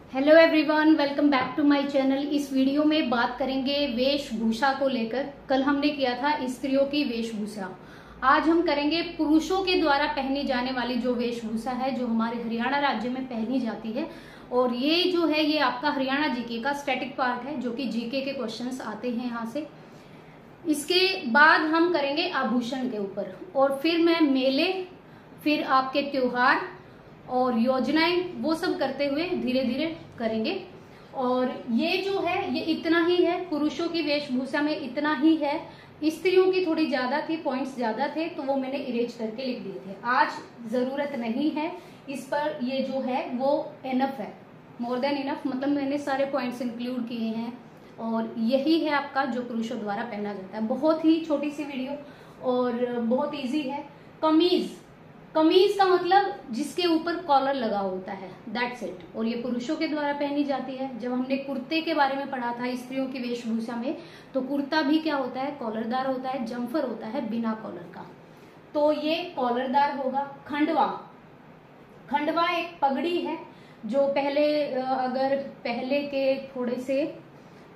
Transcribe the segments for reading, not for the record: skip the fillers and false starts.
Hello everyone, welcome back to my channel. इस video में बात करेंगे वेशभूषा को लेकर। कल हमने किया था स्त्रियों की वेशभूषा। आज हम करेंगे पुरुषों के द्वारा पहनी जाने वाली जो वेशभूषा है, जो हमारे हरियाणा राज्य में पहनी जाती है। और ये जो है ये आपका हरियाणा जीके का स्टैटिक पार्ट है, जो कि जीके के क्वेश्चंस आते हैं यहाँ से। इसके बाद हम करेंगे आभूषण के ऊपर, और फिर मैं मेले, फिर आपके त्योहार और योजनाएं, वो सब करते हुए धीरे धीरे करेंगे। और ये जो है ये इतना ही है, पुरुषों की वेशभूषा में इतना ही है। स्त्रियों की थोड़ी ज्यादा थी, पॉइंट्स ज्यादा थे, तो वो मैंने इरेज करके लिख दिए थे। आज जरूरत नहीं है इस पर, ये जो है वो एनफ है, मोर देन इनफ। मतलब मैंने सारे पॉइंट्स इंक्लूड किए हैं, और यही है आपका जो पुरुषों द्वारा पहना जाता है। बहुत ही छोटी सी वीडियो और बहुत इजी है। कमीज, कमीज का मतलब जिसके ऊपर कॉलर लगा होता है, दैट्स इट। और ये पुरुषों के द्वारा पहनी जाती है। जब हमने कुर्ते के बारे में पढ़ा था स्त्रियों की वेशभूषा में, तो कुर्ता भी क्या होता है, कॉलरदार होता है, जम्फर होता है बिना कॉलर का, तो ये कॉलरदार होगा। खंडवा, खंडवा एक पगड़ी है जो अगर पहले के थोड़े से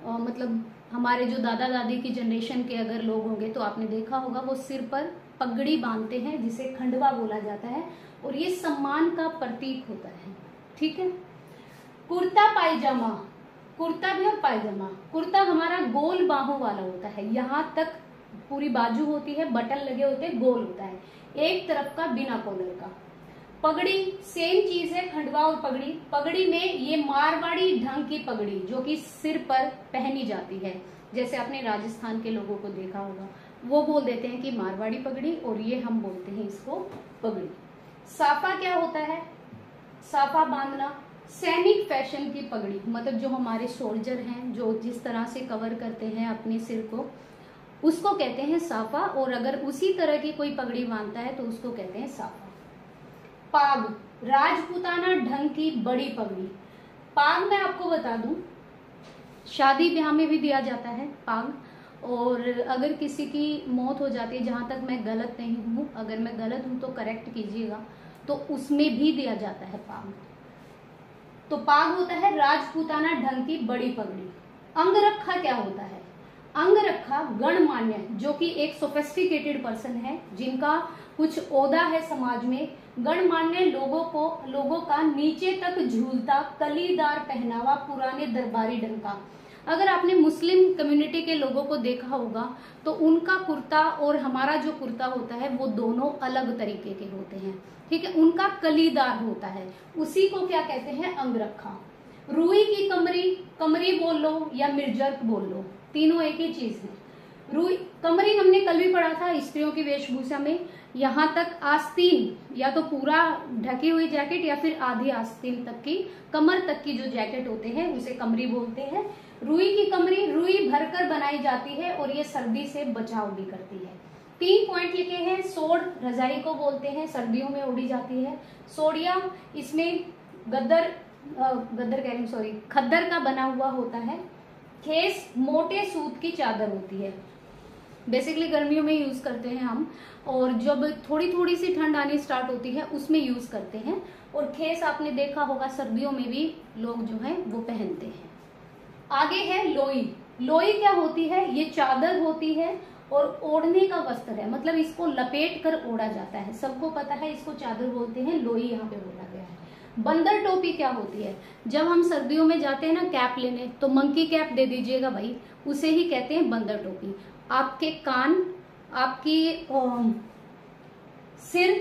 मतलब हमारे जो दादा दादी की जनरेशन के अगर लोग होंगे तो आपने देखा होगा, वो सिर पर पगड़ी बांधते हैं जिसे खंडवा बोला जाता है, और ये सम्मान का प्रतीक होता है। ठीक है। कुर्ता पायजामा, कुर्ता भी और पायजामा। कुर्ता हमारा गोल बाहों वाला होता है, यहाँ तक पूरी बाजू होती है, बटन लगे होते हैं, गोल होता है, एक तरफ का बिना कॉलर का। पगड़ी सेम चीज है, खंडवा और पगड़ी। पगड़ी में ये मारवाड़ी ढंग की पगड़ी जो कि सिर पर पहनी जाती है, जैसे आपने राजस्थान के लोगों को देखा होगा, वो बोल देते हैं कि मारवाड़ी पगड़ी, और ये हम बोलते हैं इसको पगड़ी। साफा क्या होता है, साफा बांधना। सैनिक फैशन की पगड़ी, मतलब जो हमारे सोल्जर हैं, जो जिस तरह से कवर करते हैं अपने सिर को, उसको कहते हैं साफा। और अगर उसी तरह की कोई पगड़ी बांधता है तो उसको कहते हैं साफा। पाग, राजपूताना ढंग की बड़ी पगड़ी। पाग मैं आपको बता दूं, शादी ब्याह में भी दिया जाता है पाग। और अगर किसी की मौत हो जाती है, जहां तक मैं गलत नहीं हूं, अगर मैं गलत हूं तो करेक्ट कीजिएगा, तो उसमें भी दिया जाता है पाग। तो पाग होता है राजपूताना ढंग की बड़ी पगड़ी। अंगरखा क्या होता है, अंगरखा गणमान्य, जो कि एक सोफिस्टिकेटेड पर्सन है, जिनका कुछ ओहदा है समाज में, गणमान्य लोगों का नीचे तक झूलता कलीदार पहनावा, पुराने दरबारी ढंग का। अगर आपने मुस्लिम कम्युनिटी के लोगों को देखा होगा तो उनका कुर्ता और हमारा जो कुर्ता होता है वो दोनों अलग तरीके के होते हैं। ठीक है, उनका कलीदार होता है, उसी को क्या कहते हैं, अंगरखा। रुई की कमरी, कमरी बोल लो या मिर्जर्क बोल लो, तीनों एक ही चीज है। रुई कमरी हमने कल भी पढ़ा था स्त्रियों की वेशभूषा में। यहाँ तक आस्तीन, या तो पूरा ढकी हुई जैकेट या फिर आधी आस्तीन तक की, कमर तक की जो जैकेट होते हैं उसे कमरी बोलते हैं। रुई की कमरी रुई भरकर बनाई जाती है और ये सर्दी से बचाव भी करती है। 3 पॉइंट लिखे हैं। सोड़, रजाई को बोलते हैं, सर्दियों में ओढ़ी जाती है। सोड़िया, इसमें खद्दर का बना हुआ होता है। खेस, मोटे सूत की चादर होती है, बेसिकली गर्मियों में यूज करते हैं हम, और जब थोड़ी थोड़ी सी ठंड आनी स्टार्ट होती है उसमें यूज करते हैं। और खेस आपने देखा होगा सर्दियों में भी लोग जो है वो पहनते हैं। आगे है लोई। लोई क्या होती है, ये चादर होती है और ओढ़ने का वस्त्र है, मतलब इसको लपेट कर ओढ़ा जाता है। सबको पता है इसको चादर बोलते हैं, लोई यहाँ पे बोला गया है। बंदर टोपी क्या होती है, जब हम सर्दियों में जाते हैं ना कैप लेने, तो मंकी कैप दे दीजिएगा भाई, उसे ही कहते हैं बंदर टोपी। आपके कान, आपकी सिर,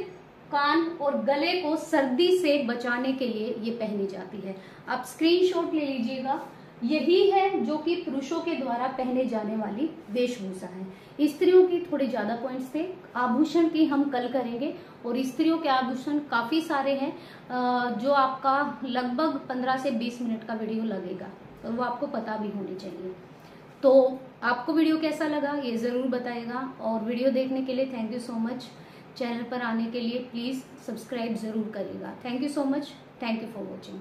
कान और गले को सर्दी से बचाने के लिए ये पहनी जाती है। आप स्क्रीनशॉट ले लीजिएगा। यही है जो कि पुरुषों के द्वारा पहने जाने वाली वेशभूषा है। स्त्रियों की थोड़े ज्यादा पॉइंट्स थे, आभूषण की हम कल करेंगे। और स्त्रियों के आभूषण काफी सारे हैं, जो आपका लगभग 15 से 20 मिनट का वीडियो लगेगा, और वो आपको पता भी होनी चाहिए। तो आपको वीडियो कैसा लगा ये जरूर बताइएगा, और वीडियो देखने के लिए thank you so much. Channel पर आने के लिए प्लीज सब्सक्राइब जरूर करिएगा। Thank you so much, thank you for watching.